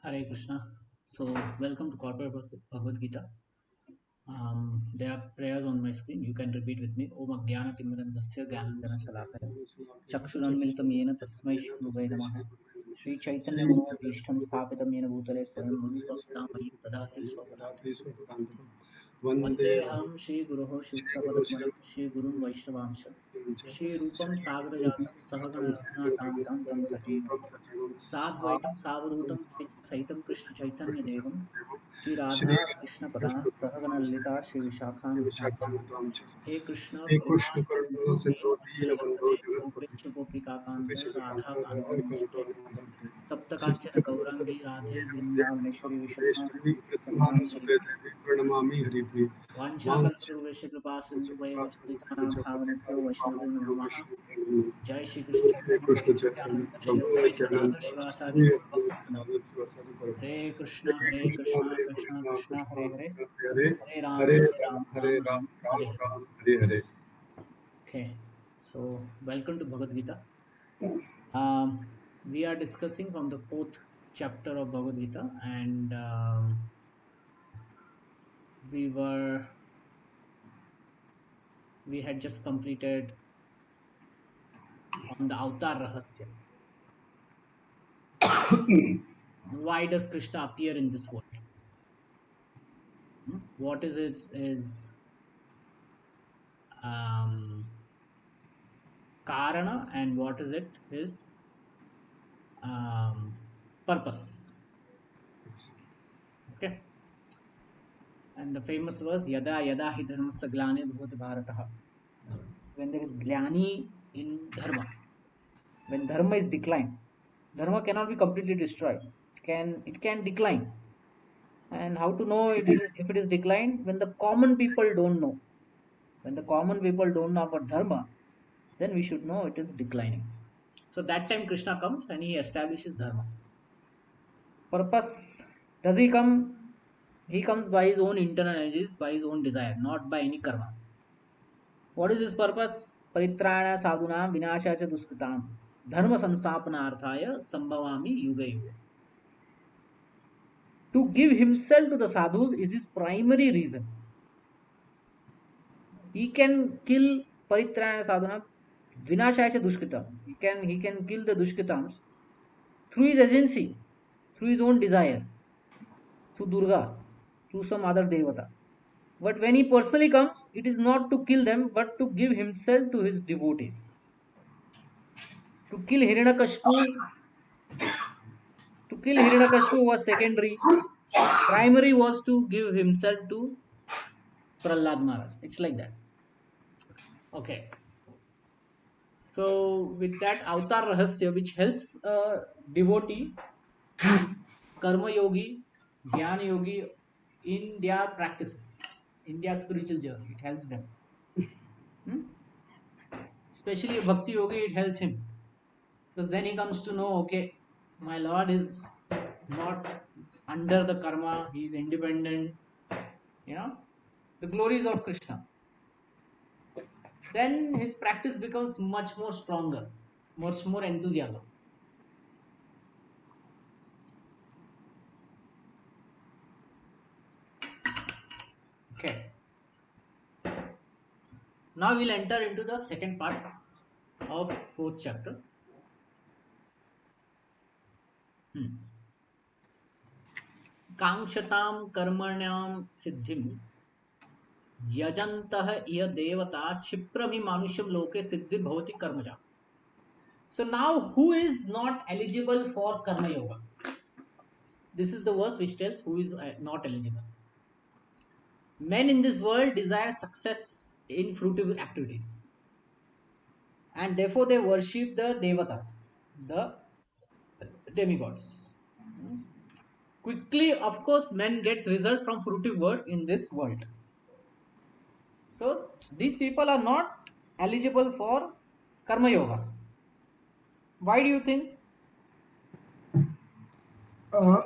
Hare Krishna. So, welcome to Corporate Bhagavad Gita. There are prayers on my screen. You can repeat with me. Om Agyana Timirandasya Gyananjana Shalakaya Chakshuranmilitam Yena Tasmai Shri Gurave Namaha Shri Chaitanya Manobhishtam Sthapitam Yena Bhutale Swayam Rupa Kadamani Dadati Swapadatam Vandeham Shri Guruho Shuktapadakmalam Shri Gurum Vaishnavamsha Shri Rupam Sagrajatam Sahagana Raghunatam Tam Tam Sajivam साद्वैतं सावधूतं सहितं कृष्ण चैतन्य देवं श्री राधा कृष्ण पदा सहगण ललिता श्री विशाखान्वितांश हे कृष्ण करुणा सिंधु दीनबंधु जगतपते गोपेश गोपिका कांत राधा कांत नमस्ते तप्त कांचन गौरांगी राधे वृंदावनेश्वरी विशाखान्वितांश प्रणमामि वाञ्छाकल्पतरुभ्यश्च कृपा सिन्धुभैव पतितानां भावनेभ्यो वैष्णवेभ्यो नमो नमः जय श्री कृष्ण चैतन्य प्रभु नित्यानंद श्री अद्वैत गदाधर शिवासादि गौरभक्तवृंद हरे Krishna Krishna Krishna Hare Hare Hare Ram Ram Hare Hare Okay, so welcome to Bhagavad Gita. We are discussing from the fourth chapter of Bhagavad Gita, and we were we had just completed on the Avatar Rahasya. Why does Krishna appear in this world? What is it? Is Karana, and what is it? His purpose. Okay, and the famous verse Yada Yada Hi Dharmasya Glane Bhavati Bharataha. When there is glani in dharma, when dharma is declined, dharma cannot be completely destroyed. It can decline. And how to know it is if it is declined? When the common people don't know. When the common people don't know about dharma, then we should know it is declining. So that time Krishna comes and he establishes dharma. Purpose, does he come? He comes by his own internal energies, by his own desire, not by any karma. What is his purpose? Paritrana sadhuna vinasha cha duskritam dharma samsthapanarthaya sambhavami yuga yuga. To give himself to the sadhus is his primary reason. He can kill paritrana sadhuna vinasha cha duskritam. He can kill the duskritams through his agency, through his own desire, through Durga, through some other devata. But when he personally comes, it is not to kill them, but to give himself to his devotees. To kill Hiranyakashipu, to kill Hiranyakashipu was secondary. Primary was to give himself to Prahlad Maharaj. It's like that. Okay. So with that Avatar Rahasya, which helps a devotee, Karma Yogi, Jnana Yogi in their practices, in their spiritual journey, it helps them. Hmm? Especially a Bhakti Yogi, it helps him. Because then he comes to know, okay, my Lord is not under the karma, he is independent, you know, the glories of Krishna. Then his practice becomes much more stronger, much more enthusiasm. Okay. Now we'll enter into the second part of fourth chapter. Kangshatam karmanyam siddhim yajantah iya devata kshiprami manusham loke siddhi bhavati karmaja. So now who is not eligible for karma yoga? This is the verse which tells who is not eligible. Men in this world desire success in fruitive activities, and therefore they worship the devatas, the demigods. Quickly, of course, men gets result from fruitive work in this world. So these people are not eligible for karma yoga. Why do you think? uh,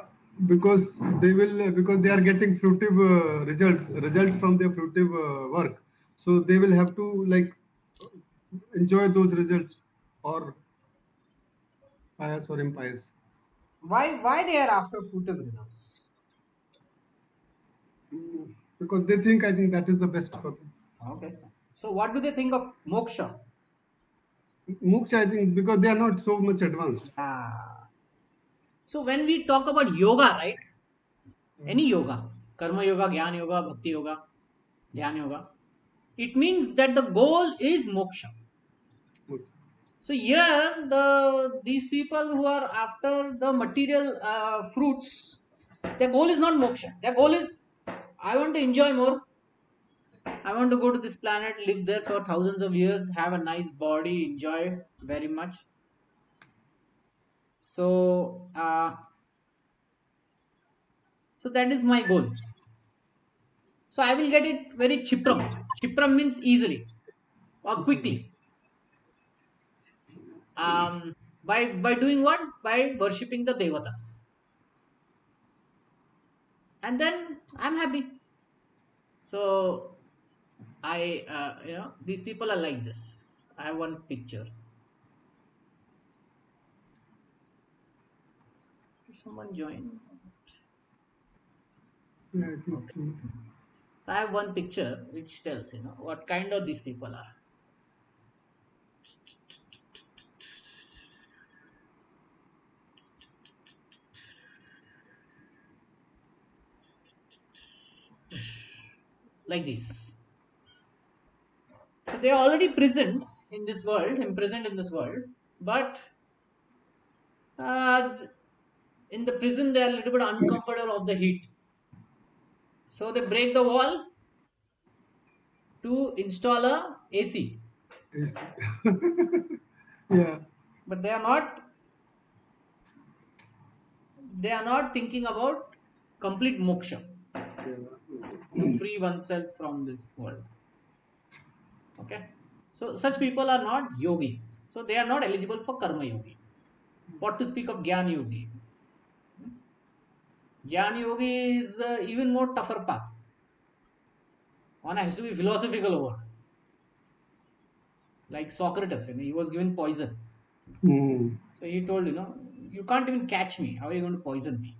because they are getting fruitive results from their fruitive work, so they will have to like enjoy those results, or pious or impious. Why they are after fruitive results? Because they think, I think that is the best for them. Okay. So what do they think of moksha? Moksha, I think, because they are not so much advanced. Ah. So when we talk about yoga, right? Any yoga, karma yoga, jnana yoga, bhakti yoga, dhyan yoga, it means that the goal is moksha. Moksha. So here, these people who are after the material fruits, their goal is not moksha. Their goal is, I want to enjoy more. I want to go to this planet, live there for thousands of years, have a nice body, enjoy very much. So, so that is my goal. So I will get it very chipram. Chipram means easily or quickly. By doing what? By worshipping the devatas, and then I'm happy. So these people are like this. I have one picture. Did someone join? Yeah, I think Okay. so. I have one picture which tells what kind of these people are. Like this. So they are already present in this world, imprisoned in this world, but uh, in the prison they are a little bit uncomfortable of the heat. So they break the wall to install a AC. Yes. Yeah. But they are not thinking about complete moksha, Yeah. to free oneself from this world. Okay. So such people are not yogis. So they are not eligible for karma yogi. What to speak of Gyan yogi? Gyan yogi is even more tougher path. One has to be philosophical over. Like Socrates, he was given poison. Mm. So he told, you can't even catch me. How are you going to poison me?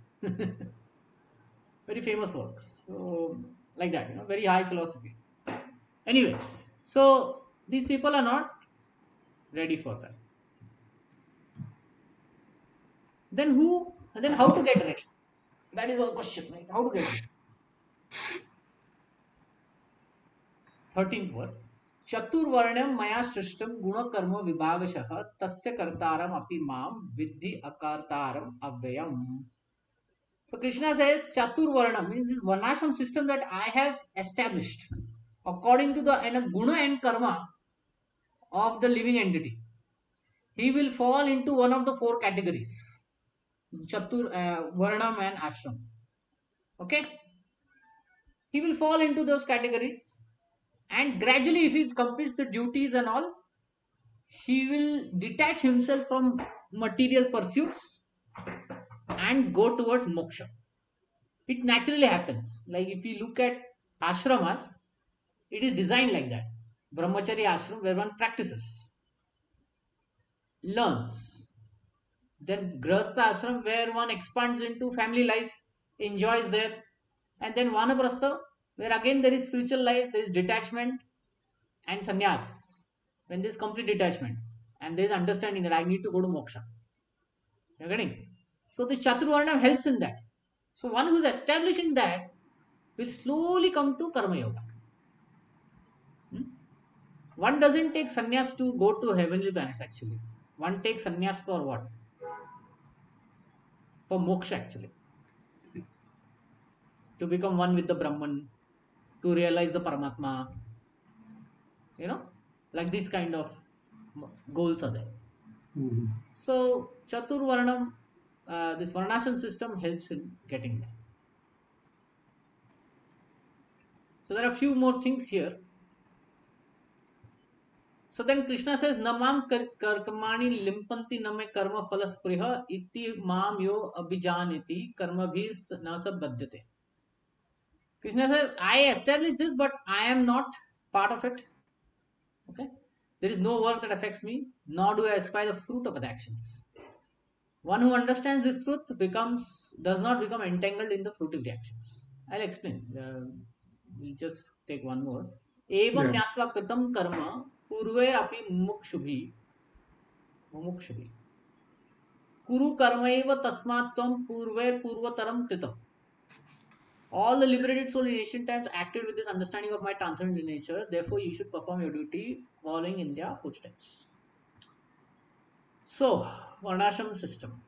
Very famous works. So like that, very high philosophy. Anyway, so these people are not ready for that. Then who? And then how to get ready? That is our question, right? How to get ready? 13th verse. चतुर्वर्ण्यम मया सृष्टम गुणकर्म विभागशः तस्य कर्तारम अपि माम विद्धि अकर्तारम अव्ययम. So Krishna says Chaturvarna means this Varnashram system that I have established according to the guna and karma of the living entity. He will fall into one of the four categories: Chatur, Varnam, and Ashram. Okay, he will fall into those categories, and gradually, if he completes the duties and all, he will detach himself from material pursuits and go towards moksha. It naturally happens. Like if you look at ashramas, it is designed like that. Brahmachari ashram where one practices, learns. Then grahastha ashram where one expands into family life, enjoys there. And then vanaprastha where again there is spiritual life, there is detachment, and sannyas when there is complete detachment and there is understanding that I need to go to moksha. You're getting? So the Chaturvarna helps in that. So one who's established in that will slowly come to Karma Yoga. Hmm? One doesn't take sannyas to go to heavenly planets actually. One takes sannyas for what? For moksha actually. To become one with the Brahman, to realize the Paramatma, you know, like this kind of goals are there. Mhm. So Chaturvarnam, this Varnashram system helps in getting there. So there are a few more things here. So then Krishna says, Namam karmani limpanti name karma falaspriha iti mam yo abhijaniti karma bhi nasa badyate. Krishna says, I established this, but I am not part of it. Okay. There is no work that affects me, nor do I aspire the fruit of the actions. One who understands this truth does not become entangled in the fruitive reactions. I'll explain. We'll just take one more. Evam Yeah. ज्ञात्वा कृतं कर्म पूर्वैरपि मुमुक्षुभिः कुरु कर्मैव तस्मात् त्वं पूर्वैर्पूर्वतरं कृतम्. All the liberated soul in ancient times acted with this understanding of my transcendent nature. Therefore, you should perform your duty following in their footsteps. So, Varnashram system.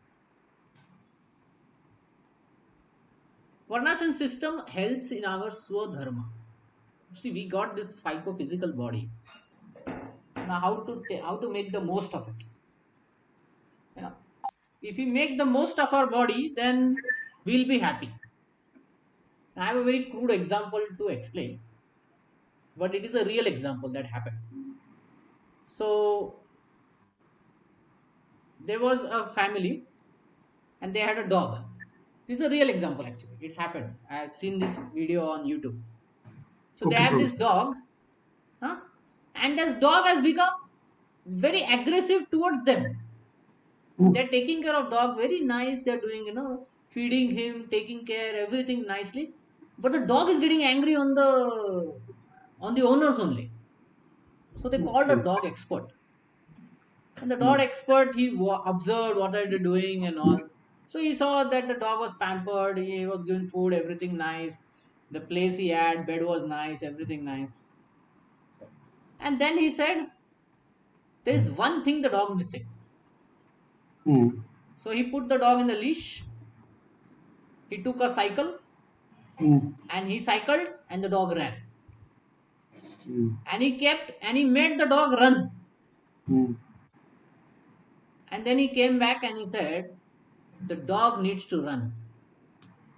Varnashram system helps in our Swadharma. See, we got this psychophysical body. Now, how to make the most of it? You know, if we make the most of our body, then we'll be happy. I have a very crude example to explain, but it is a real example that happened. So, there was a family and they had a dog. This is a real example actually. It's happened. I've seen this video on YouTube. So they Okay, have Prabhu. this dog, huh? And this dog has become very aggressive towards them. Hmm. They're taking care of dog very nice. They're doing, feeding him, taking care, everything nicely. But the dog is getting angry on the owners only. So they called a Okay. dog expert. And the dog Hmm. expert, he observed what are they doing and all. So he saw that the dog was pampered, he was given food, everything nice. The place he had, bed was nice, everything nice. And then he said, there is one thing the dog missing. Hmm. So he put the dog in the leash, he took a cycle Hmm. and he cycled and the dog ran. Hmm. And he made the dog run. Hmm. And then he came back and he said, the dog needs to run.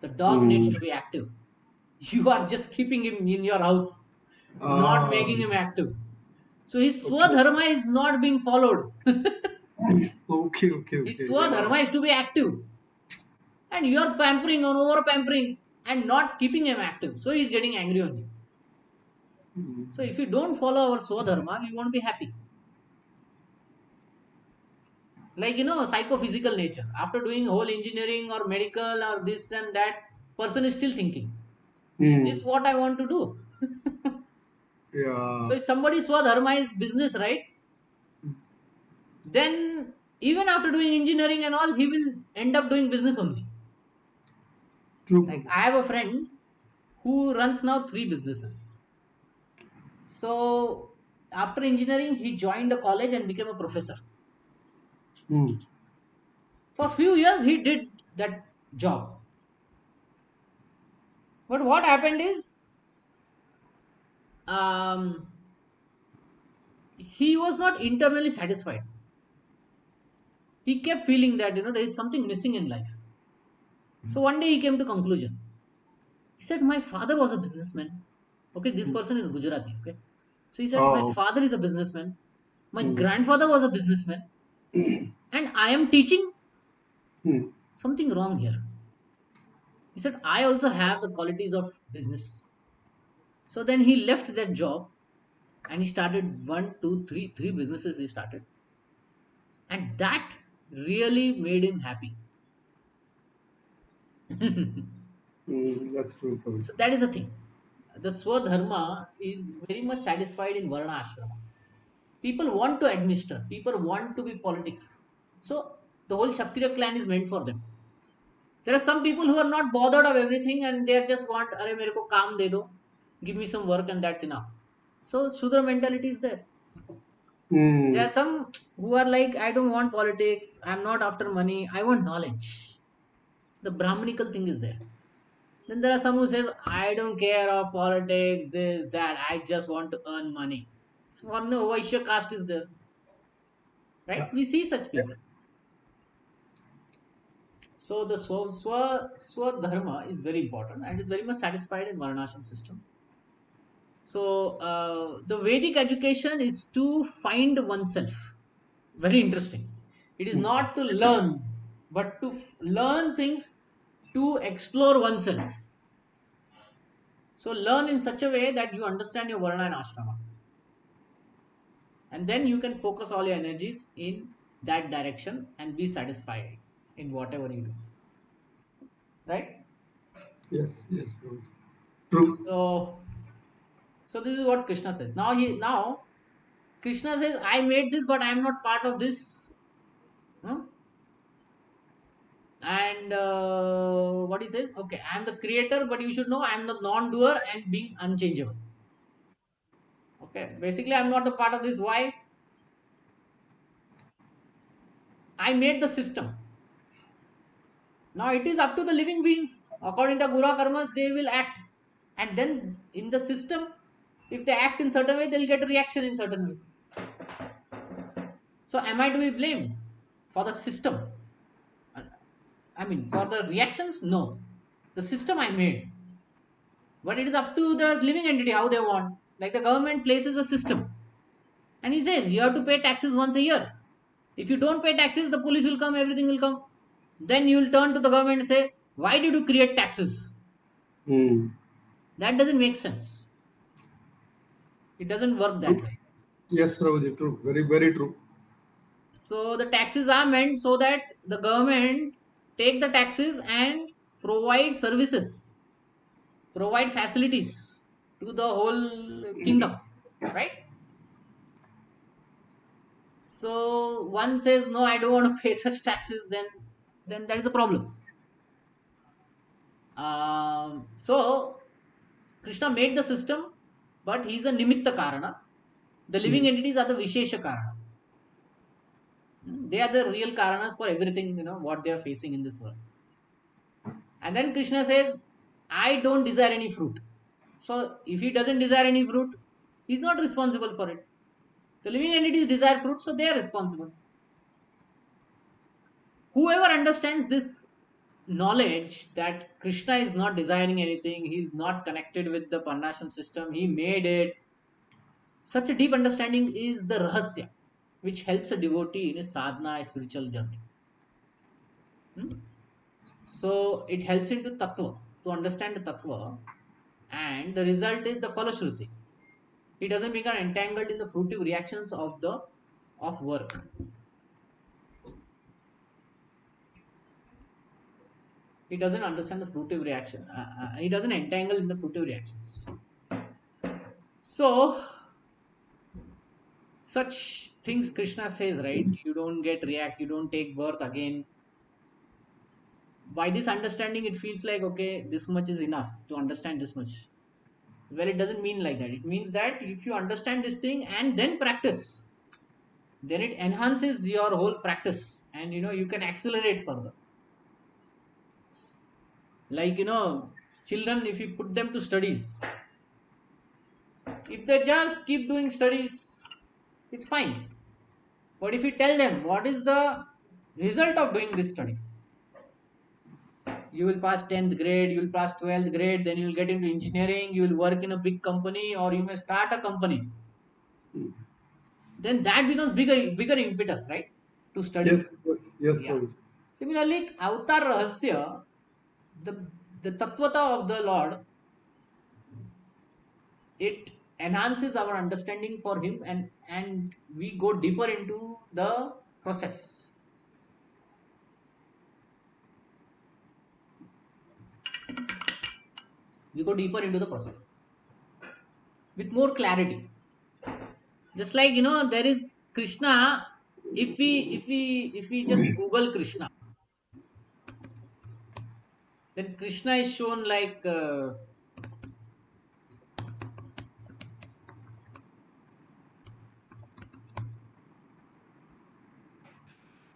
The dog needs Hmm. to be active. You are just keeping him in your house, not Ah, making him active. So his okay. swadharma is not being followed. Okay, okay, His okay. Yeah. swadharma is to be active. And you are pampering or over pampering and not keeping him active. So he's getting angry on you. Hmm. So if you don't follow our swadharma, we won't be happy. Like, psychophysical nature. After doing whole engineering or medical or this and that, person is still thinking, is Hmm. this what I want to do? Yeah. So if somebody swadharma is business, right? Then even after doing engineering and all, he will end up doing business only. True, Like Prabhu. I have a friend who runs now three businesses. So after engineering, he joined a college and became a professor. Hmm. For a few years, he did that job. But what happened is, um, he was not internally satisfied. He kept feeling that there is something missing in life. So one day he came to conclusion. He said, "My father was a businessman. Okay, this Hmm. person is Gujarati. Okay, so he said, my Oh. father is a businessman. My Hmm. grandfather was a businessman, and I am teaching Hmm. something wrong here." He said, I also have the qualities of business. So then he left that job and he started one, two, three businesses he started. And that really made him happy. Hmm. That's true, Prabhu. So that is the thing. The Swadharma is very much satisfied in Varna Ashrama. People want to administer, people want to be politics. So the whole Kshatriya clan is meant for them. There are some people who are not bothered of everything and they just want, Are mere ko kaam de do, give me some work and that's enough. So Shudra mentality is there. There Hmm. are some who are like, I don't want politics, I'm not after money, I want knowledge. The Brahmanical thing is there. Then there are some who says, I don't care of politics, this, that, I just want to earn money. So one Vaishya caste is there, right? Yeah. We see such people. So the Swadharma is very important and is very much satisfied in Varnashram system. So the Vedic education is to find oneself. Very interesting. It is not to learn, but to learn things to explore oneself. So learn in such a way that you understand your Varna and Ashrama. And then you can focus all your energies in that direction and be satisfied. in whatever you do, right? Yes, yes, Prabhuji. True. So, so this is what Krishna says. Now Krishna says, I made this, but I am not part of this. Huh? And what he says, okay, I am the creator, but you should know I am the non-doer and being unchangeable. Okay, basically, I'm not the part of this. Why? I made the system. Now it is up to the living beings. According to Gura Karmas, they will act. And then in the system, if they act in certain way, they'll get a reaction in certain way. So am I to be blamed for the system? I mean, for the reactions? No. The system I made. But it is up to the living entity how they want. Like the government places a system. And he says, you have to pay taxes once a year. If you don't pay taxes, the police will come, everything will come. Then you will turn to the government and say, why did you create taxes? Hmm. That doesn't make sense. It doesn't work that True. way. Yes, Prabhuji. True. Very, very true. So the taxes are meant so that the government take the taxes and provide services, provide facilities to the whole kingdom, right? So one says, no, I don't want to pay such taxes, then that is a problem. So Krishna made the system, but he is a nimitta karana. The Hmm. living entities are the vishesha karana. They are the real karanas for everything, what they are facing in this world. And then Krishna says, I don't desire any fruit. So if he doesn't desire any fruit, he's not responsible for it. The living entities desire fruit, so they are responsible. Whoever understands this knowledge that Krishna is not desiring anything, he is not connected with the Parnasham system, he made it. Such a deep understanding is the rahasya, which helps a devotee in his sadhana, spiritual journey. Hmm? So it helps him to tattva, to understand the tattva, and the result is the falashruti. He doesn't become entangled in the fruitive reactions of work. He doesn't understand the fruitive reaction. He doesn't entangle in the fruitive reactions. So such things Krishna says, right? You don't get react, you don't take birth again. By this understanding, it feels like okay, this much is enough to understand this much. Well, it doesn't mean like that. It means that if you understand this thing and then practice, then it enhances your whole practice, and you can accelerate further. Like children, if you put them to studies, if they just keep doing studies, it's fine. But if you tell them what is the result of doing this study, you will pass 10th grade, you will pass 12th grade, then you will get into engineering, you will work in a big company, or you may start a company. Then that becomes bigger impetus, right? To study. Yes, yes, yes, Yeah. Prabhuji. Similarly, Avatar Rahasya, the the Tattvata of the Lord, it enhances our understanding for him, and we go deeper into the process. We go deeper into the process with more clarity. Just like there is Krishna. If we just Google Krishna, then Krishna is shown like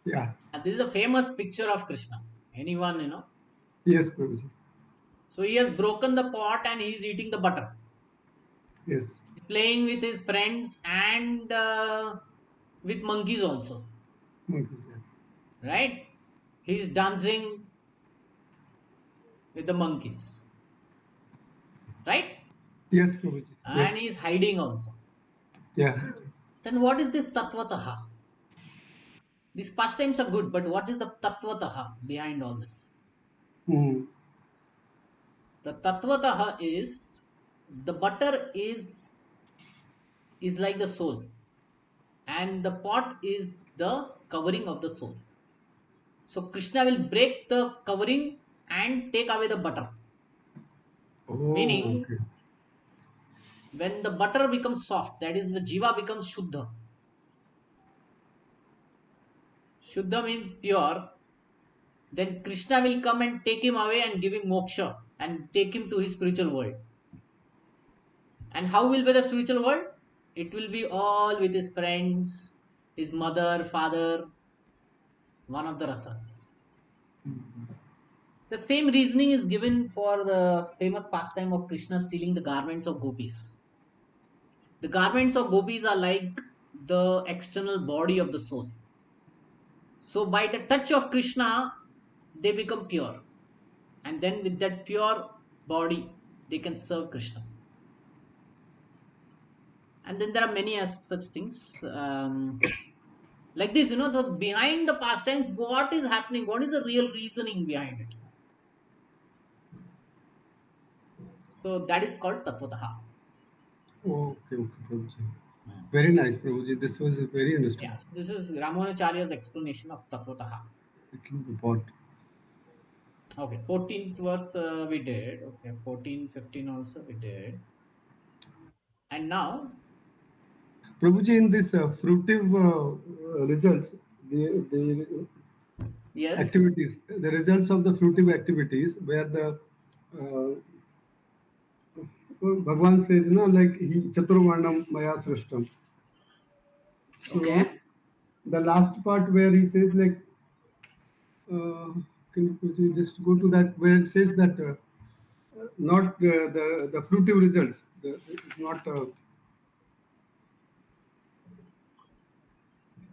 Yeah. this is a famous picture of Krishna. Anyone Yes, Prabhuji. So he has broken the pot and he is eating the butter. Yes. He's playing with his friends and with monkeys also, Monkeys, yeah. right? He's dancing with the monkeys, right? Yes, Prabhuji. And Yes. he's hiding also. Yeah. Then what is this tattvataha? These pastimes are good, but what is the tattvataha behind all this? Hmm. The tattvataha is the butter is like the soul, and the pot is the covering of the soul. So Krishna will break the covering and take away the butter. Oh, Meaning, okay. when the butter becomes soft, that is the jiva becomes shuddha. Shuddha means pure. Then Krishna will come and take him away and give him moksha and take him to his spiritual world. And how will be the spiritual world? It will be all with his friends, his mother, father, one of the rasas. The same reasoning is given for the famous pastime of Krishna stealing the garments of gopis. The garments of gopis are like the external body of the soul. So by the touch of Krishna, they become pure. And then with that pure body, they can serve Krishna. And then there are many as such things. Like this, the behind the pastimes, what is happening? What is the real reasoning behind it? So that is called Tatvataha. Okay, okay, Prabhuji. Hmm. Very nice, Prabhuji. This was very Yeah, understood. so this is Ramanacharya's explanation of Tatvataha. Picking the pot. Okay, 14th verse we did. Okay, 14, 15 also we did. And now, Prabhuji, in this fruitive results, the yes, activities, the results of the fruitive activities, where the uh, Bhagwan says, like he Chaturvarnam Maya Srishtam. So okay. the last part where he says like, uh, can you just go to that where it says that not the fruitive results, it's not.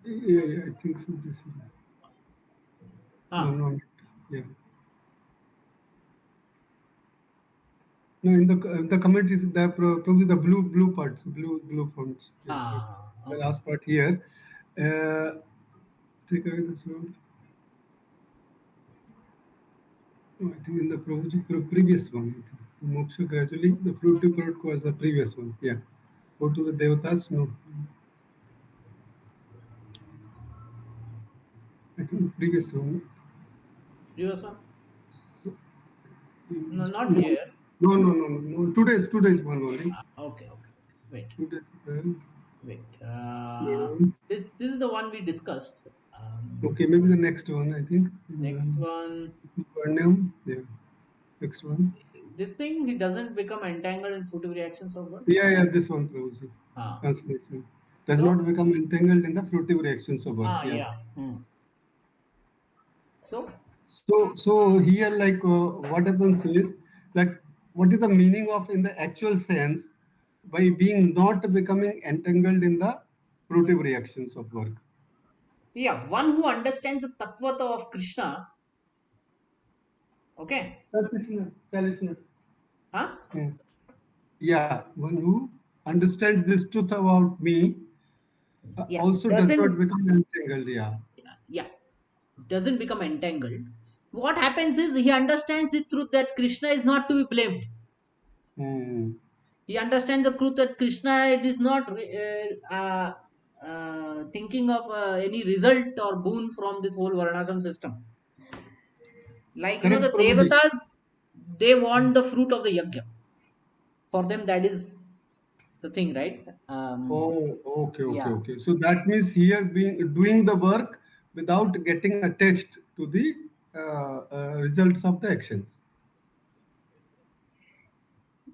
Yeah, I think so. This is no, Ah, no, yeah. No, in the comment is the probably the blue parts, blue fonts. Yeah, right. The okay. last part here. Uh, Take away the sound. Oh, I think in the previous one. I think. Moksha gradually. The fruitive product was the previous one. Yeah. Go to the devatas. No, I think the previous one. Previous one? No, not No, here. no. Today's one only. Okay, okay. Wait, Today's wait. yes. This is the one we discussed. Okay, maybe the next one. I think. Next one. Varnam. Yeah. Next one. This thing, he doesn't become entangled in fruitive reactions of birth. Yeah, this one, Prabhuji. Ah, Translation. Does so, not become entangled in the fruitive reactions of work. Yeah. yeah. Hmm. So, So here, like, what happens is, like, what is the meaning of in the actual sense by being not becoming entangled in the fruitive reactions of work? yeah, one who understands the tattvata of Krishna, okay, 30 minute, 40 minute. huh? Hmm. Yeah, one who understands this truth about me Yeah, also does not doesn't, become entangled. Yeah. yeah, doesn't become entangled. What happens is he understands the truth that Krishna is not to be blamed. Hmm. He understands the truth that Krishna it is not thinking of any result or boon from this whole Varnashram system. Like Correct, the Prabhuji. Devatas, they want the fruit of the yajna. For them, that is the thing, right? Oh, Yeah, okay. So that means here being doing the work without getting attached to the results of the actions.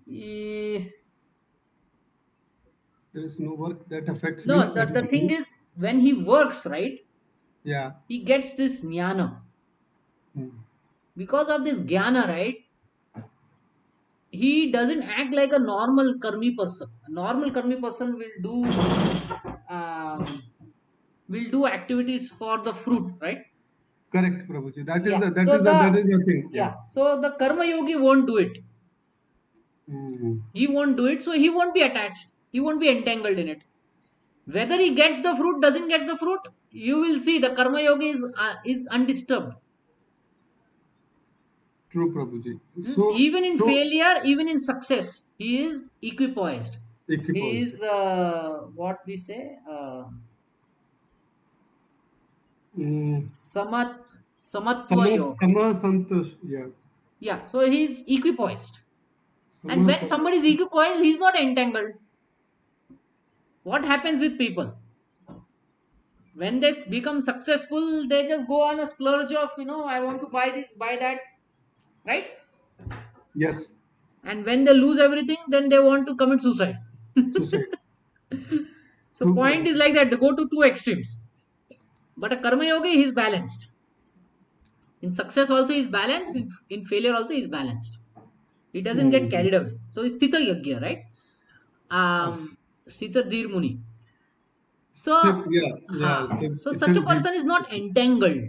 Eh, There is no work that affects me. no, That the is thing only, is when he works, right, yeah. he gets this jnana. Hmm. Because of this jnana, right, he doesn't act like a normal karmi person. A normal karmi person um, will do activities for the fruit, right? Correct, Prabhuji. Yeah. That is the thing. Yeah. So the karma yogi won't do it. Hmm. He won't do it, so he won't be attached. He won't be entangled in it. Whether he gets the fruit, doesn't get the fruit, you will see the karma yogi is undisturbed. True, Prabhuji. Even in So failure, even in success, he is equipoised. He equiposed. is what we say Hmm. samat. Samatva yoga. Santosh, yeah. Yeah, so he's equipoised. And Sama when Sam- somebody is equipoised, he's not entangled. What happens with people? When they become successful, they just go on a splurge of, I want to buy this, buy that, right? yes, And when they lose everything, then they want to commit suicide. suicide. So True, point is Prabhuji. like that, they go to two extremes. But a karma yogi, he's balanced. In success also he's balanced, in failure also he's balanced. He doesn't get Mm. carried away. So it's Sthita Yagya, right? Oh, Sthita Dhir Muni. Step, So, yeah, yeah. ha, Step, so it's such a a deep. person is not entangled.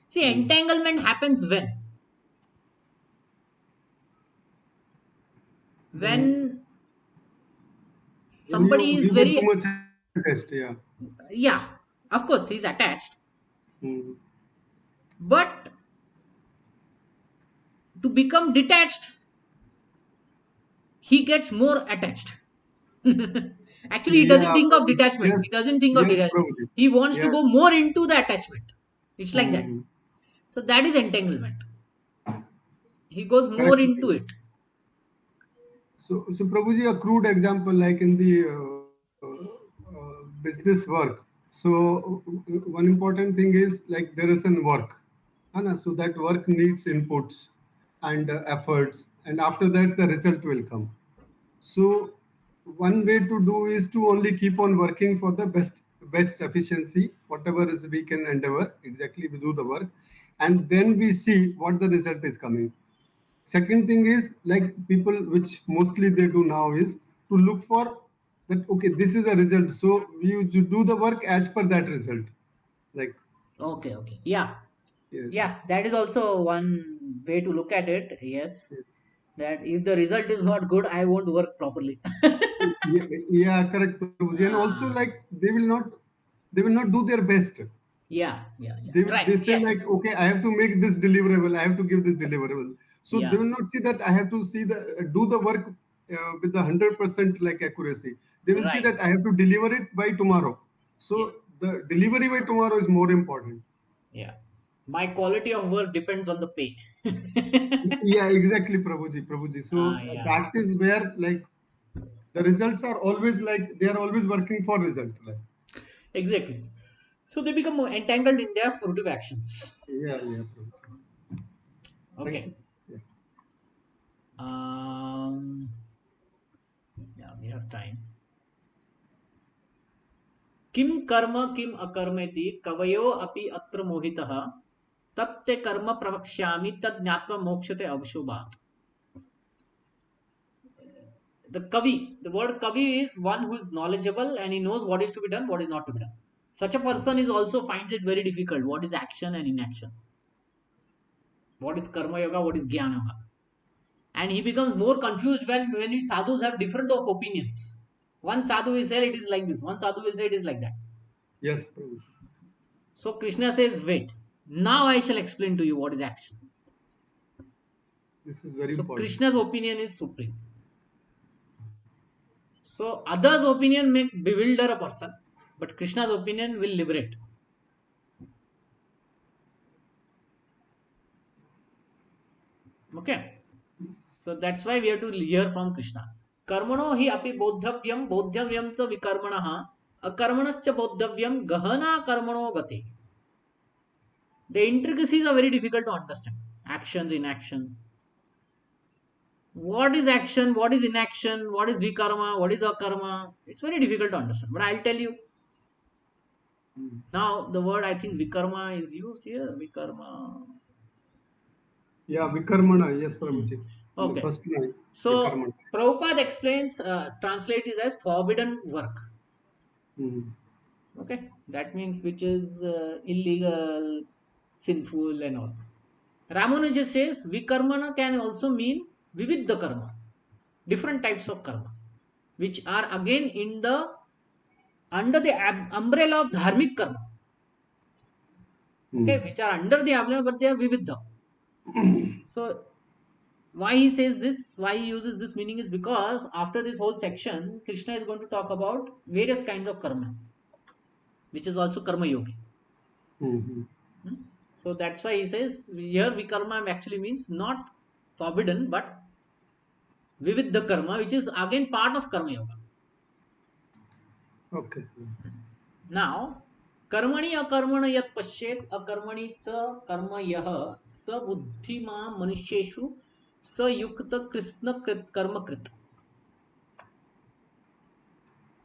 See, Mm. entanglement happens when? When When when somebody is you got too very, much attached, yeah. yeah, of course he's attached, Mm. but to become detached, he gets more attached. Actually, he doesn't Yeah, think of Prabhuji. detachment. He Yes, doesn't think of yes, detachment. Prabhuji. He wants to go Yes. more into the attachment. It's like that. Mm. So that is entanglement. He goes more Correct. into it. So Prabhuji, a crude example, like in the business work. So one important thing is like there is an work, है ना? So that work needs inputs and efforts, and after that the result will come. So one way to do is to only keep on working for the best efficiency, whatever is we can endeavor. Exactly, we do the work, and then we see what the result is coming. Second thing is like people, which mostly they do now is to look for that. Okay, this is a result, so you do the work as per that result. Like Okay, okay. Yeah. yes, Yeah, that is also one way to look at it. Yes. yes. That if the result is not good, I won't work properly. Yeah, yeah, correct, Prabhuji. And also like Ah, they will not do their best. yeah, yeah, yeah. They Right. say like, Yes. okay, I have to make this deliverable, I have to give this deliverable, so they Yeah. will not see that I have to see the do the work with the 100% like accuracy. They will see Right. that I have to deliver it by tomorrow, so Yeah. the delivery by tomorrow is more important. Yeah. My quality of work depends on the pay. Yeah, exactly, Prabhuji. So Yeah. that is where like the results are always like they are always working for result, like Exactly. So they become more entangled in their fruitive actions. yeah, Prabhuji. Thank you. Okay. Yeah. Um. Yeah, we have time. किम कर्म किम अकर्मेति कवयो अपि अत्र मोहितः तत्ते कर्म प्रवक्ष्यामि तद ज्ञात्वा मोक्षते अवशुभात्. The kavi, the word kavi is one who is knowledgeable and he knows what is to be done, what is not to be done. Such a person is also finds it very difficult. What is action and inaction? What is karma yoga? What is jnana yoga? And he becomes more confused when his sadhus have different of opinions. One sadhu will say it is like this. One sadhu will say it is like that. Yes, Prabhuji. So Krishna says, wait. Now I shall explain to you what is action. This is very So important. Krishna's opinion is supreme. So others' opinion may bewilder a person, but Krishna's opinion will liberate. Okay. So that's why we have to hear from Krishna. Karmano hi api bodhavyam bodhavyam cha vikarmanaha akarmanascha bodhavyam gahana karmano gati. The intricacies are very difficult to understand. Actions, inaction. What is action? What is inaction? What is vikarma? What is akarma? It's very difficult to understand. But I'll tell you. Mm. Now the word I think vikarma is used here. Vikarma. Yeah, Vikarmana, yes, Hmm. Prabhuji. In the Okay. first line, So Vikarmana. Prabhupada explains, translate it as forbidden work. Mm. Okay, that means which is illegal, sinful, and all. Ramanuja says vikarmana can also mean vividha karma, different types of karma, which are again in the under the umbrella of dharmic karma. Okay, Mm. which are under the umbrella, but they are vividha. So why he says this, why he uses this meaning is because after this whole section, Krishna is going to talk about various kinds of karma, which is also karma yogi. Mm. Hmm? So that's why he says here vikarma actually means not forbidden but vivid the karma, which is again part of karma yoga. Okay. Now, कर्मणि अकर्मण यत् पश्येत अकर्मणि च कर्म यः स बुद्धिमा मनुष्येषु स युक्त कृष्ण कृत कर्म कृत.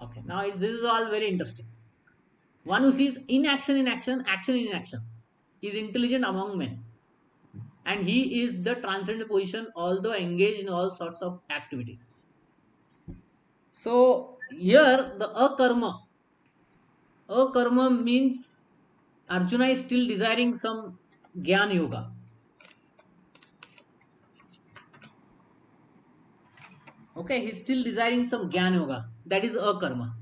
Okay, now this is all very interesting. One who sees inaction in action, action in action, is intelligent among men, and he is the transcendent position, although engaged in all sorts of activities. So here the akarma means Arjuna is still desiring some Gyan Yoga. Okay, he's still desiring some Gyan Yoga. That is akarma.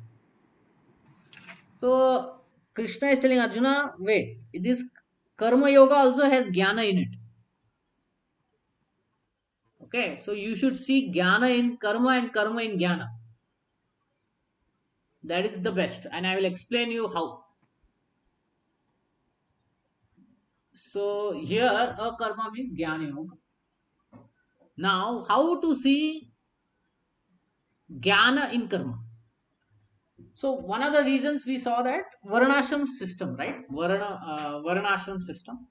So Krishna is telling Arjuna, wait, this Karma Yoga also has Jnana in it. Okay, so you should see Jnana in Karma and Karma in Jnana. That is the best, and I will explain you how. So here, akarma means Jnana Yoga. Now, how to see Jnana in Karma? So one of the reasons we saw that Varnashram system, right? Varnashram system.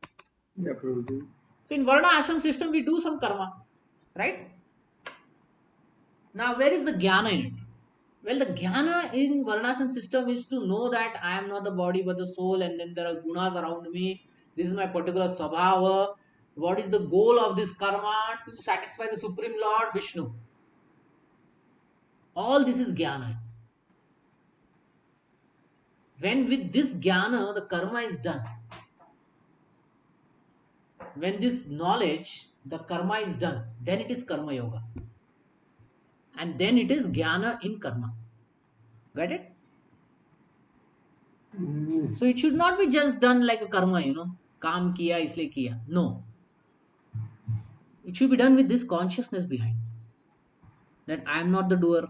Yeah, Prabhuji. So in Varna Ashram system, we do some karma, right? Now, where is the jnana in it? Well, the jnana in Varnashram system is to know that I am not the body but the soul, and then there are gunas around me. This is my particular sabhava. What is the goal of this karma? To satisfy the Supreme Lord Vishnu. All this is jnana. When with this jnana, the karma is done. When this knowledge, the karma is done, then it is karma yoga. And then it is jnana in karma. Got it? Mm. So it should not be just done like a karma, काम किया इसलिए किया. No, it should be done with this consciousness behind that I am not the doer.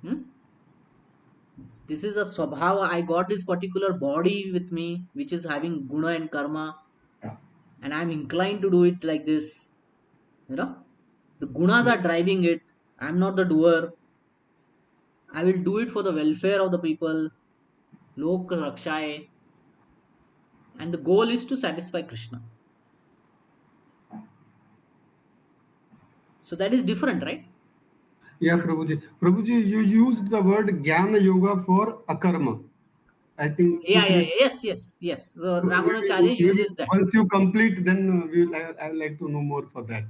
Hmm? This is a swabhava. I got this particular body with me, which is having guna and karma, and I am inclined to do it like this. You know, the gunas Yeah. are driving it. I am not the doer. I will do it for the welfare of the people. Lok rakshaye, and the goal is to satisfy Krishna. So that is different, right? Yeah, Prabhuji. Prabhuji, you used the word Jnana Yoga for akarma. I think two, Yeah, yeah, three. yeah. Yes, yes, yes. So Maybe, Ramanacharya maybe uses that. once you complete, then I would like to know more for that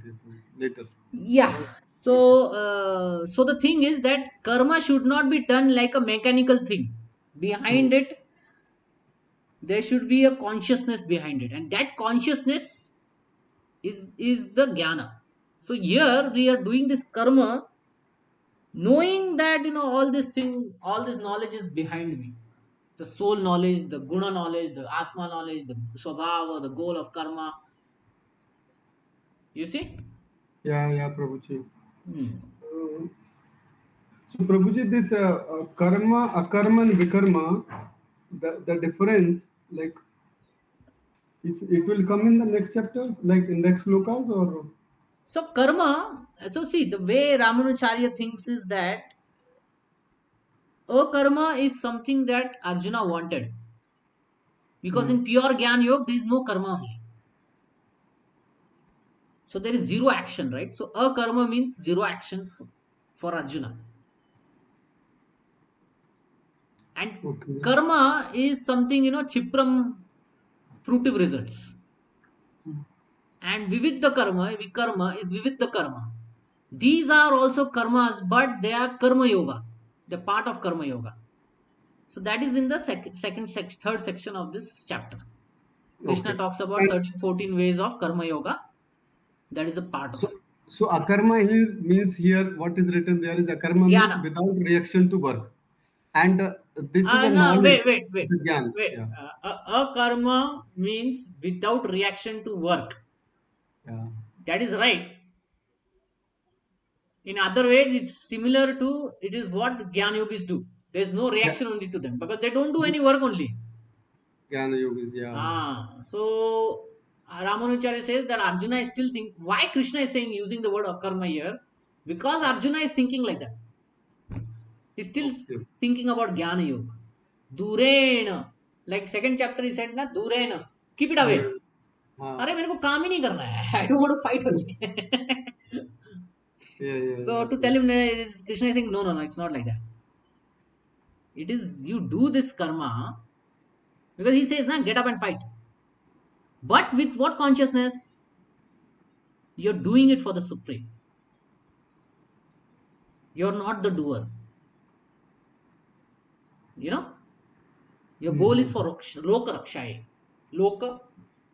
later. Yeah. Once complete, yeah. So the thing is that karma should not be done like a mechanical thing. Mm. Behind it, there should be a consciousness behind it, and that consciousness is the jnana. So here we are doing this karma, knowing that all this thing, all this knowledge is behind me. The soul knowledge, the guna knowledge, the atma knowledge, the swabhava, the goal of karma. You see? Yeah, yeah, Prabhuji. Hmm. Uh, so, Prabhuji, this karma, akarma, and vikarma, the difference, like, it will come in the next chapters, like in next slokas, or So karma, so see the way Ramanacharya thinks is that karma is something that Arjuna wanted because mm, in pure Gyan Yoga there is no karma only. So there is zero action, right? So karma means zero action for Arjuna, and okay, karma is something chipram fruitive results, and vivid the karma, vikarma is vivid the karma. These are also karmas, but they are karma yoga. They're part of karma yoga. So that is in the third section of this chapter. Krishna okay. talks about And 13, 14 ways of karma yoga. That is a part of so, so akarma means here what is written there is akarma means jnana. without reaction to work, and this is a No, knowledge, the gyan. wait. Yeah, Karma means without reaction to work. yeah, That is right. In other words, it's similar to it is what Gyan yogis do. There's no yeah. reaction only to them because they don't do any work only. Jnana Yogis, yeah. So Ramanujacharya says that Arjuna is still think. Why Krishna is saying using the word akarma here? Because Arjuna is thinking like that. He's still Okay. thinking about Jnana Yoga. Durena, like second chapter he said na Durena, keep it away. Dure. अरे हाँ. मेरे को काम ही नहीं करना है. I don't want to fight only. Yeah, yeah, So yeah. to tell him, Krishna is saying, no, no, no, it's not like that. It is you do this karma because he says, na, get up and fight. But with what consciousness? You're doing it for the Supreme. You're not the doer. You know, your goal is Mm-hmm. for Loka Rakshaya, Loka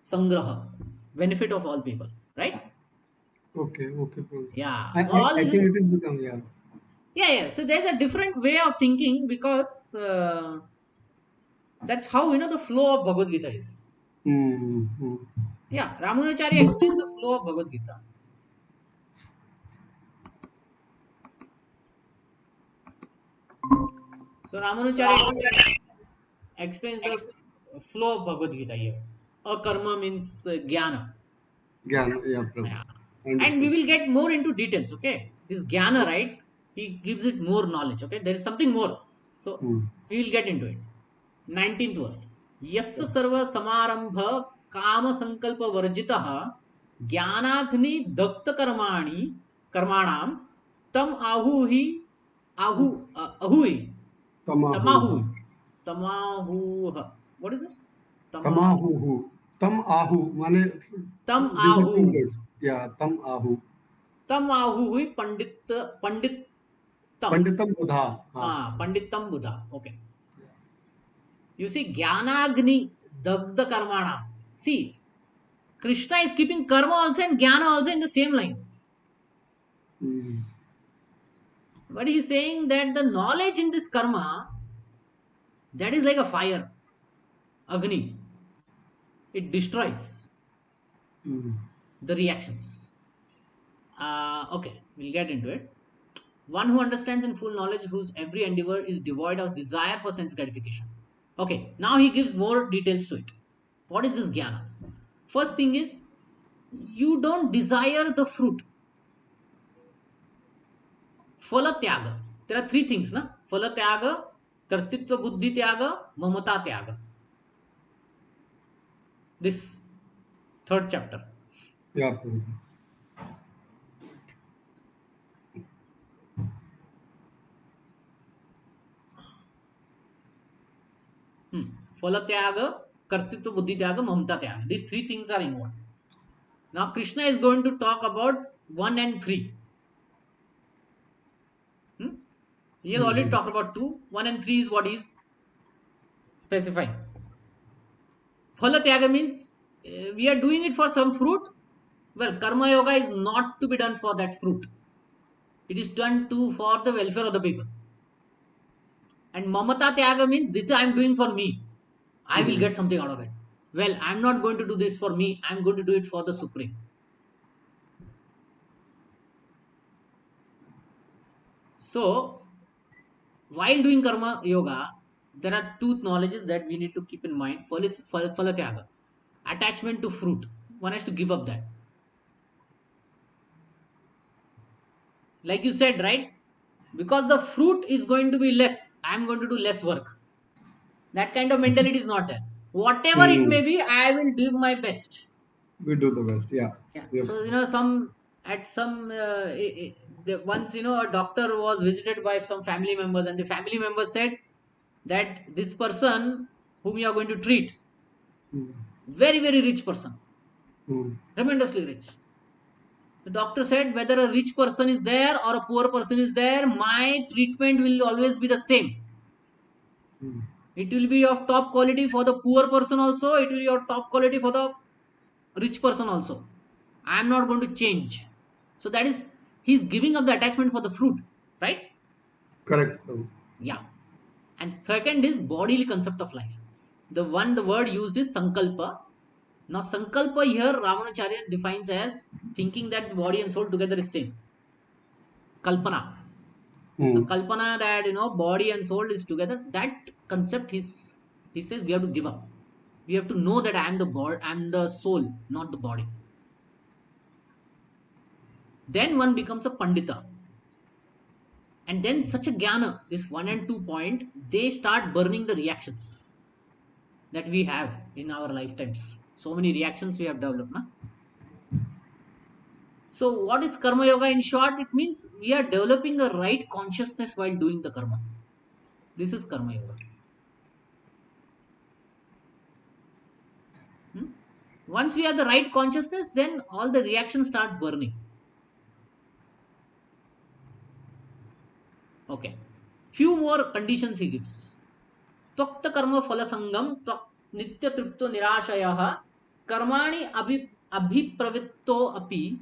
Sangraha, benefit of all people, right? Okay, okay, bro. Yeah. I, So I, all I this think is, it is become, yeah. yeah, yeah. So there's a different way of thinking because that's how the flow of Bhagavad Gita is. Mm-hmm. Yeah, Ramanujacharya explains the flow of Bhagavad Gita. So Ramanujacharya explains the flow of Bhagavad Gita here. Akarma means jnana. Jnana, yeah, Prabhu. Yeah. And we Understood. will get more into details, okay? This jnana, right? He gives it more knowledge, okay? There is something more. So Mm. we will get into it. 19th verse. Yeah. Yassa sarva samarambha kama sankalpa varjitah ज्ञानाग्नि दग्ध कर्माणि कर्माणाम तम आहुहि आhu ahui Tamahu. tamahu tamahu. What is this? Tamahu. Tamahu. Tam ahu. Mane, Tam these are ahu. two words. Yeah, tam ahu. Tam ahu hui Pandit tam. Panditam Buddha. हाँ. Panditam Buddha. Okay. You see, Jnanagni Dagda Karmana. See, Krishna is keeping karma also and jnana also in the same line. Mm. But he is saying that the knowledge in this karma, that is like a fire, Agni. It destroys Mm. the reactions. Okay, we'll get into it. One who understands in full knowledge, whose every endeavor is devoid of desire for sense gratification. Okay, now he gives more details to it. What is this jnana? First thing is, you don't desire the fruit. Phala tyaga. There are three things, na? Phala tyaga, kartitva buddhi tyaga, mamata tyaga. This third chapter. Yeah, Prabhu. Phala tyaga, kartitva buddhi tyaga, mamata tyaga. These three things are involved. Now Krishna is going to talk about 1 and 3. Hmm? He has already Mm-hmm. talked about 2. 1 and 3 is what he's specifying. Phala tyaga means we are doing it for some fruit. Well, karma yoga is not to be done for that fruit. It is done to for the welfare of the people. And mamata tyaga means this I am doing for me. I will Mm-hmm. get something out of it. Well, I'm not going to do this for me. I'm going to do it for the Supreme. So, while doing karma yoga, there are two knowledges that we need to keep in mind. First is phalatyaga, attachment to fruit. One has to give up that. Like you said, right? Because the fruit is going to be less, I'm going to do less work. That kind of mentality is not there. Whatever it may Mm. be, I will do my best. We do the best. Yeah. Yeah. Yep. So some at some once a doctor was visited by some family members, and the family members said that this person whom you are going to treat, Mm. very very rich person, Mm. tremendously rich. The doctor said whether a rich person is there or a poor person is there, my treatment will always be the same. Mm. It will be of top quality for the poor person also. It will be of top quality for the rich person also. I am not going to change. So that is, he's giving up the attachment for the fruit, right? Correct, Prabhu. Yeah. And second is bodily concept of life. The word used is sankalpa. Now sankalpa here Ramanacharya defines as thinking that body and soul together is same. Kalpana. The Mm. kalpana that body and soul is together. That concept he says we have to give up. We have to know that I am the body, I am the soul, not the body. Then one becomes a pandita. And then such a jnana, this 1 and 2 point, they start burning the reactions that we have in our lifetimes. So many reactions we have developed. Na? So, what is karma yoga in short? It means we are developing a right consciousness while doing the karma. This is karma yoga. Hmm? Once we have the right consciousness, then all the reactions start burning. Okay. Few more conditions he gives. Twakta karma phala sangam, nitya tripto nirashayah, karmani abhipravitto api,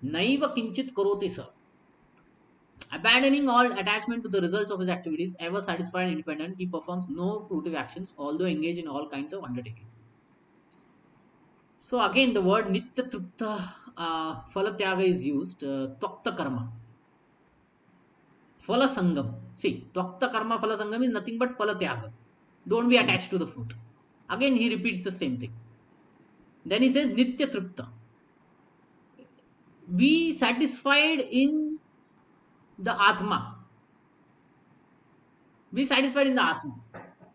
naiva kinchit karoti sa. Abandoning all attachment to the results of his activities, ever satisfied and independent, he performs no fruitive actions, although engaged in all kinds of undertaking. So again, the word nitya tripta phalatyaga is used. Twakta karma, phala sangam. See, twakta karma phala sangam is nothing but phalatyaga. Don't be attached to the fruit. Again, he repeats the same thing. Then he says nitya tripta. Be satisfied in the atma. Be satisfied in the atma.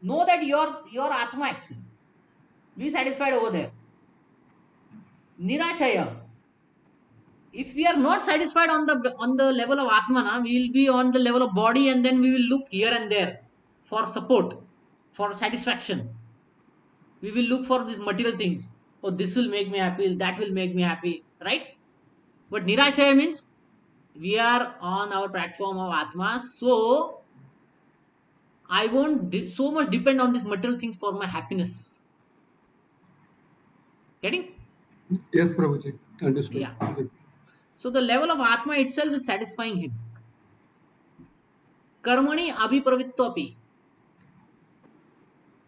Know that your atma actually. Be satisfied over there. Nirashaya. If we are not satisfied on the level of atmana, we will be on the level of body, and then we will look here and there for support, for satisfaction. We will look for these material things. Oh, this will make me happy, that will make me happy, right? But nirashaya means we are on our platform of atma, so I won't so much depend on these material things for my happiness. Getting? Yes, Prabhuji. Understood. Yeah. Yes. So the level of atma itself is satisfying him. Karmani abhipravittopi,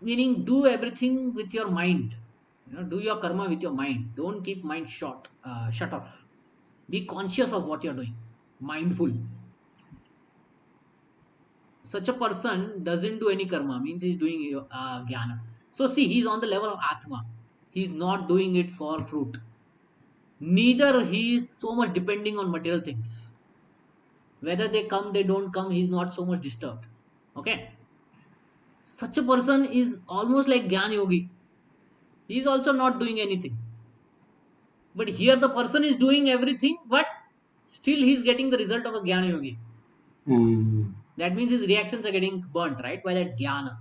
meaning do everything with your mind. Do your karma with your mind. Don't keep mind shut off. Be conscious of what you're doing. Mindful. Such a person doesn't do any karma, means he's doing jnana. So see, he's on the level of atma. He's not doing it for fruit. Neither he is so much depending on material things. Whether they come, they don't come, he's not so much disturbed. Okay. Such a person is almost like Gyan Yogi. He is also not doing anything. But here the person is doing everything, but still he is getting the result of a Jnana Yogi. Mm. That means his reactions are getting burnt, right? By that Jnana.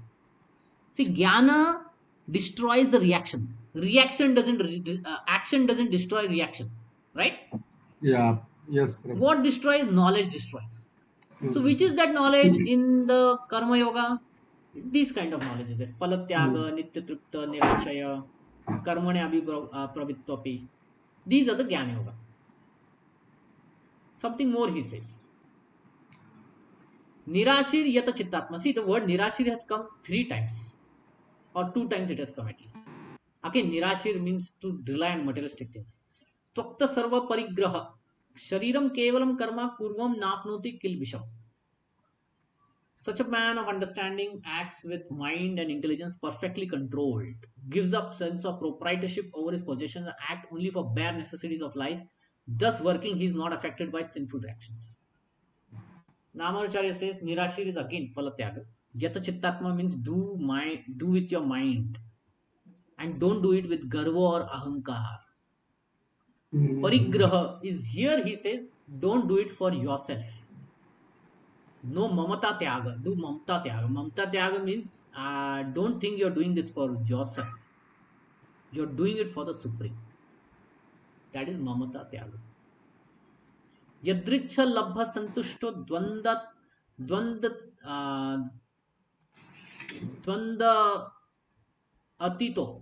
See, Jnana destroys the reaction. Action doesn't destroy reaction, right? Yeah. Yes, Prabhuji. What destroys? Knowledge destroys. So, which is Mm. that knowledge in the Karma Yoga? These kind of knowledge is there. Mm. Falatyaga, Nityatripta, Nirashaya, Karmane Abhipravitvapi. These are the Jnana Yoga. Something more he says. Nirashir yata chittatma. See, the word Nirashir has come 3 times, or 2 times it has come at least. Again, Nirashir means to rely on materialistic things. Twakta sarva parigraha. Shariram kevalam karma kurvam napnoti kil visham. Such a man of understanding acts with mind and intelligence perfectly controlled, gives up sense of proprietorship over his possessions and act only for bare necessities of life. Thus working, he is not affected by sinful reactions. Namaracharya says Nirashir is again Falatyaga. Yata Chittatma means do with your mind and don't do it with Garva or Ahankar. Mm. Parigraha is here, he says, don't do it for yourself. No Mamata Tyaga, do Mamta Tyaga. Mamta Tyaga means don't think you're doing this for yourself. You're doing it for the Supreme. That is Mamata Tyaga. Yadricha Labha Santushto Dvanda uh, Dvanda अतीतो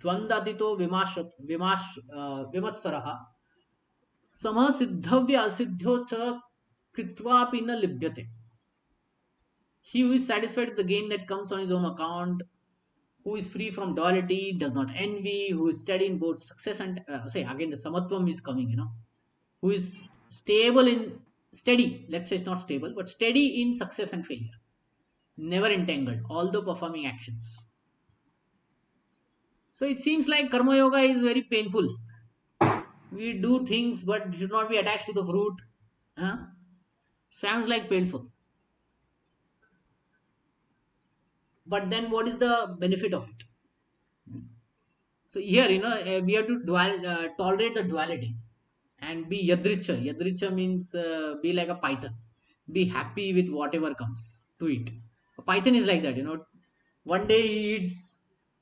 द्वंद्वातीतो विमत्सरः समः सिद्धव्य असिद्ध्यो च कृत्वापि न लिप्यते. He who is satisfied with the gain that comes on his own account, who is free from duality, does not envy, who is steady in both success and say again the samatvam is coming, who is steady, let's say it's not stable, but steady in success and failure, never entangled, although performing actions. So it seems like karma yoga is very painful. We do things but should not be attached to the fruit. Huh? Sounds like painful. But then what is the benefit of it? So here, we have to tolerate the duality and be yadricha. Yadricha means be like a python. Be happy with whatever comes to it. A python is like that. One day he eats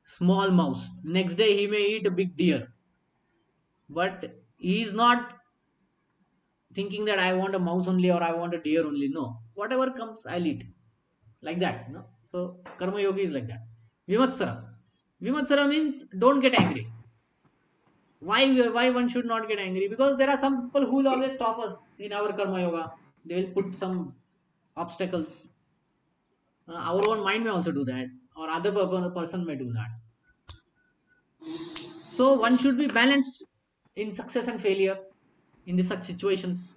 small mouse. Next day he may eat a big deer. But he is not thinking that I want a mouse only or I want a deer only. No. Whatever comes, I'll eat. Like that. So karma yogi is like that. Vimatsara. Vimatsara means don't get angry. Why one should not get angry? Because there are some people who will always stop us in our karma yoga. They will put some obstacles. Our own mind may also do that, or other person may do that. So one should be balanced in success and failure in such situations.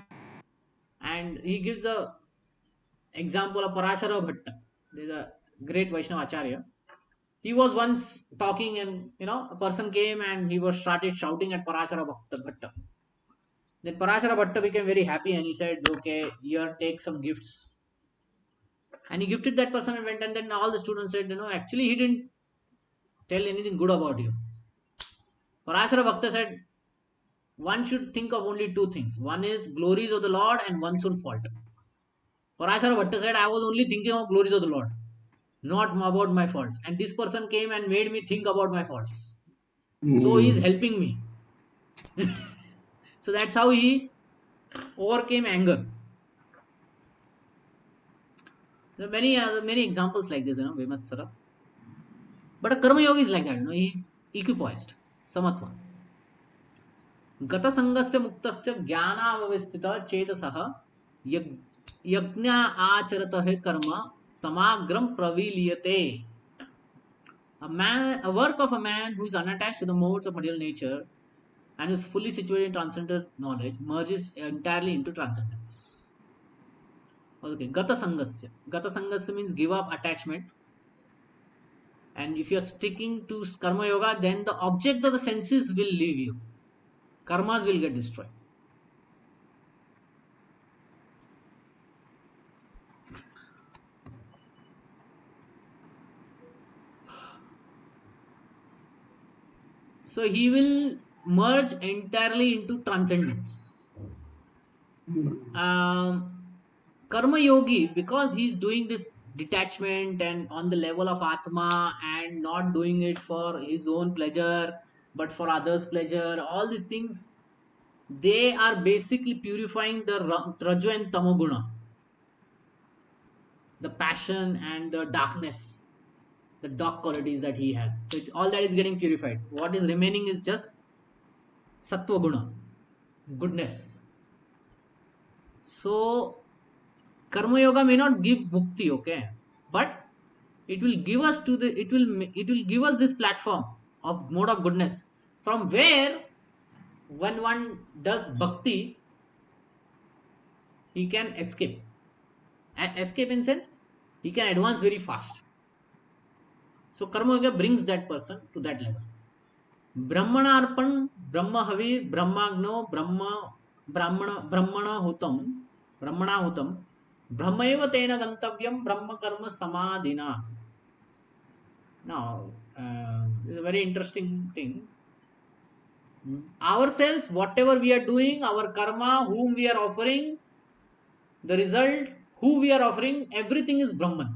And he gives a example of Parashara Bhatta. There's a great Vaishnava Acharya. He was once talking, and a person came and he was started shouting at Parashara Bhatta. Then Parashara Bhatta became very happy and he said, "Okay, here take some gifts." And he gifted that person and went. And then all the students said, actually he didn't tell anything good about you. Parashara Bhakta said, one should think of only two things. One is glories of the Lord and one's own fault. Parashara Bhatta said, I was only thinking of glories of the Lord, not about my faults. And this person came and made me think about my faults. So he is Mm. helping me. So that's how he overcame anger. There are many examples like this, Vimatsara. But a karma yogi is like that, he's equipoised. Samatva. गतसंगस्य मुक्तस्य ज्ञानावस्थित चेतसः यज्ञ आचरतः कर्म समाग्रम प्रविलीयते. A work of a man who is unattached to the modes of material nature and is fully situated in transcendental knowledge merges entirely into transcendence. Okay, gata sangasya. Gata sangasya means give up attachment. And if you are sticking to karma yoga, then the object of the senses will leave you. Karmas will get destroyed. So he will merge entirely into transcendence. Karma yogi, because he's doing this detachment and on the level of Atma and not doing it for his own pleasure but for others' pleasure, all these things, they are basically purifying the Raju and Tamoguna, the passion and the darkness, the dark qualities that he has. So all that is getting purified. What is remaining is just Sattva Guna, goodness. So karma yoga may not give mukti, okay, but it will give us it will give us this platform of mode of goodness from where when one does bhakti he can escape. Escape in sense he can advance very fast. So karma yoga brings that person to that level. ब्रह्मणार्पण ब्रह्म हवि ब्रह्माग्नो ब्रह्मण ब्रह्मणाहुतम ब्रह्मैव तेन गंतव्यम ब्रह्म कर्म समाधिना. Now, it's a very interesting thing. Ourselves, whatever we are doing, our karma, whom we are offering, the result, who we are offering, everything is Brahman.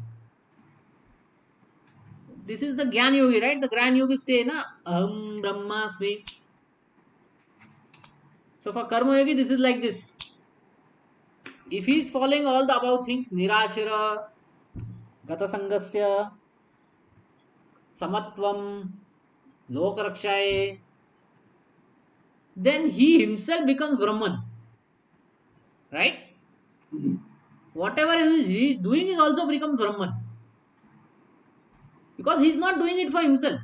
This is the Gyan Yogi, right? The Gyan Yogi say, na, Aham Brahmasmi. So for Karma Yogi, this is like this. If he is following all the above things, Nirashira, Gata Sangasya, Samatvam, Lokarakshaye, then he himself becomes Brahman. Right? Whatever he is doing is also becomes Brahman. Because he is not doing it for himself.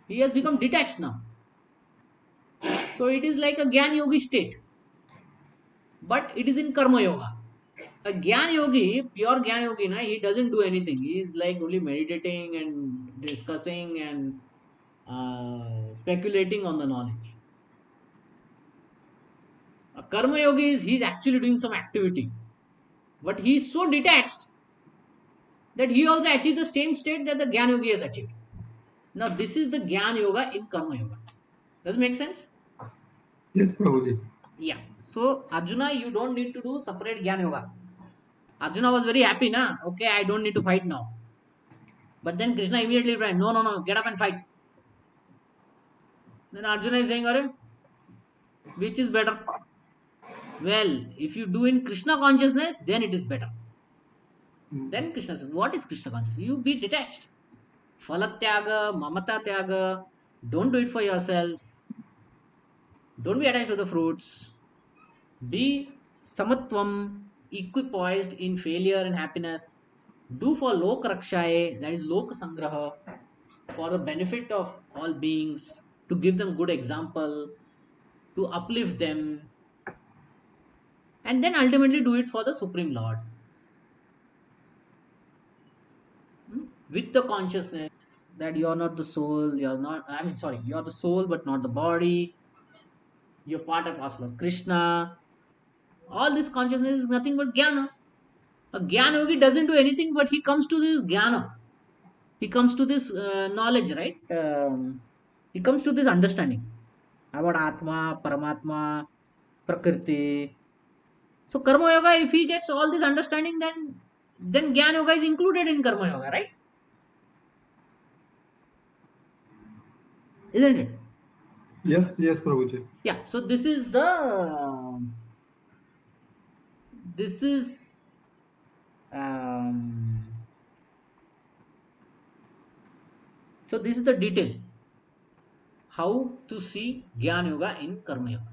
He has become detached now. So it is like a Gyan Yogi state. But it is in Karma Yoga. A Gyan Yogi, pure Gyan Yogi, he doesn't do anything. He is like only meditating and discussing and speculating on the knowledge. A karma yogi is he's actually doing some activity, but he is so detached that he also achieves the same state that the Gyan yogi has achieved. Now, this is the Gyan yoga in Karma yoga. Does it make sense? Yes, Prabhuji. Yeah. So, Arjuna, you don't need to do separate Gyan yoga. Arjuna was very happy, na? Okay, I don't need to fight now. But then Krishna immediately replied, no, no, no, get up and fight. Then Arjuna is saying, Arey, which is better? Well, if you do in Krishna consciousness, then it is better. Then Krishna says, what is Krishna consciousness? You be detached. Falatyaga, mamata tyaga. Don't do it for yourself. Don't be attached to the fruits. Be samatvam, equipoised in failure and happiness. Do for lok rakshaye, that is lok sangraha, for the benefit of all beings, to give them good example, to uplift them, and then ultimately do it for the Supreme Lord. With the consciousness that you are not the soul, you are not, I mean, sorry, you are the soul but not the body, you're part and parcel of Krishna. All this consciousness is nothing but jnana. A jnana yogi doesn't do anything but he comes to this jnana. He comes to this knowledge, right? He comes to this understanding about Atma, Paramatma, Prakriti. So Karma Yoga, if he gets all this understanding, then Jnana Yoga is included in Karma Yoga, right? Isn't it? Yes, yes, Prabhuji. Yeah. So this is um, so this is the detail how to see Jnana Yoga in Karma Yoga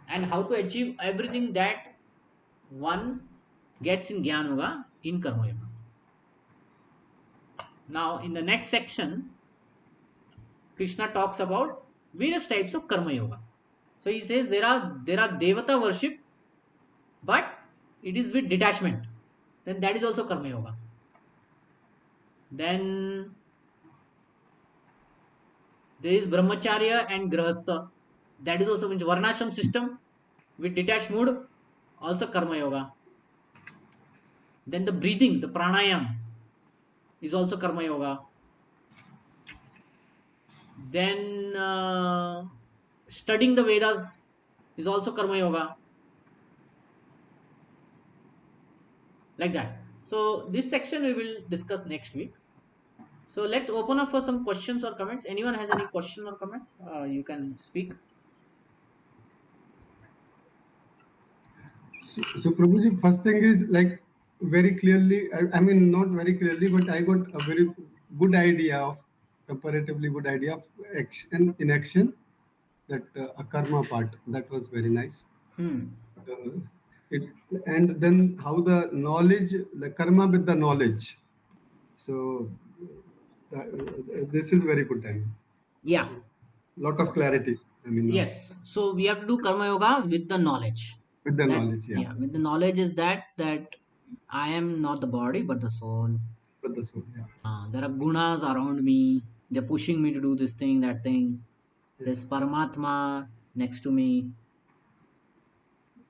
and how to achieve everything that one gets in Jnana Yoga in Karma Yoga. Now, in the next section, Krishna talks about various types of Karma Yoga. So he says there are Devata worship, but it is with detachment. Then that is also Karma Yoga. Then there is Brahmacharya and Grahastha. That is also means Varnashram system with detached mood, also Karma Yoga. Then the breathing, the pranayam is also Karma Yoga. Then studying the Vedas is also Karma Yoga, like that. So this section we will discuss next week. So let's open up for some questions or comments. Anyone has any question or comment? You can speak. So Prabhuji, first thing is like very clearly, I mean, not very clearly, but I got a very good idea of, comparatively good idea of action in action, that a karma part. That was very nice. Hmm. Uh, it, and then how the knowledge, the karma with the knowledge. So this is very good time. Yeah. Lot of clarity. I mean, Yes. So we have to do karma yoga with the knowledge. with the That knowledge, yeah, yeah, with the knowledge is that I am not the body but the soul. with the soul, yeah, There are gunas around me. They're pushing me to do this thing, that thing. yeah. There's Paramatma next to me,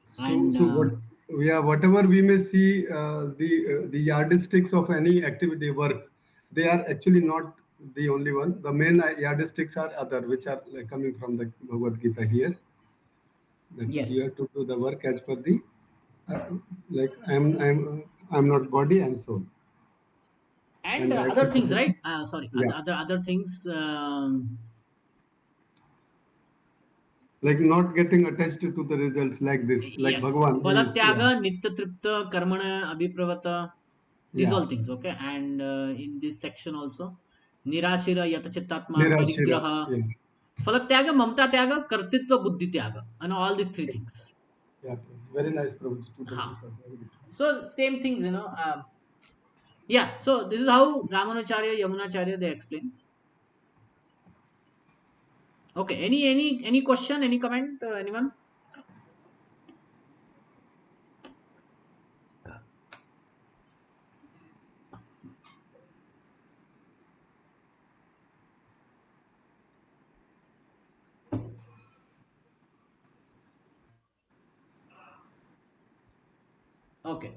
So, and so what? Yeah, whatever we may see, the yardsticks of any activity work, they are actually not the only one. The main yardsticks are other, which are like coming from the Bhagavad Gita here. That you have yes, to do the work as per the uh, like I'm not body and soul, and and I have to other things, do, right? Sorry, yeah, other things. like not getting attached to the results like this, like Yes, Bhagavan. He is, yeah, Falatyaga, Nitya Tripta, Karmana, Abhipravata, these yeah, all things, okay? And in this section also, Nirashira, Yatachittatma, Nirashira, Parigraha, yeah, Falatyaga, Mamta Tyaga, Kartitva, Buddhi Tyaga, and all these three things. yeah. Very nice, Prabhu, to take Huh. this class. Very good. So, same things, yeah, so this is how Ramanacharya, Yamunacharya, they explain. Okay, any question, any comment, anyone? Okay.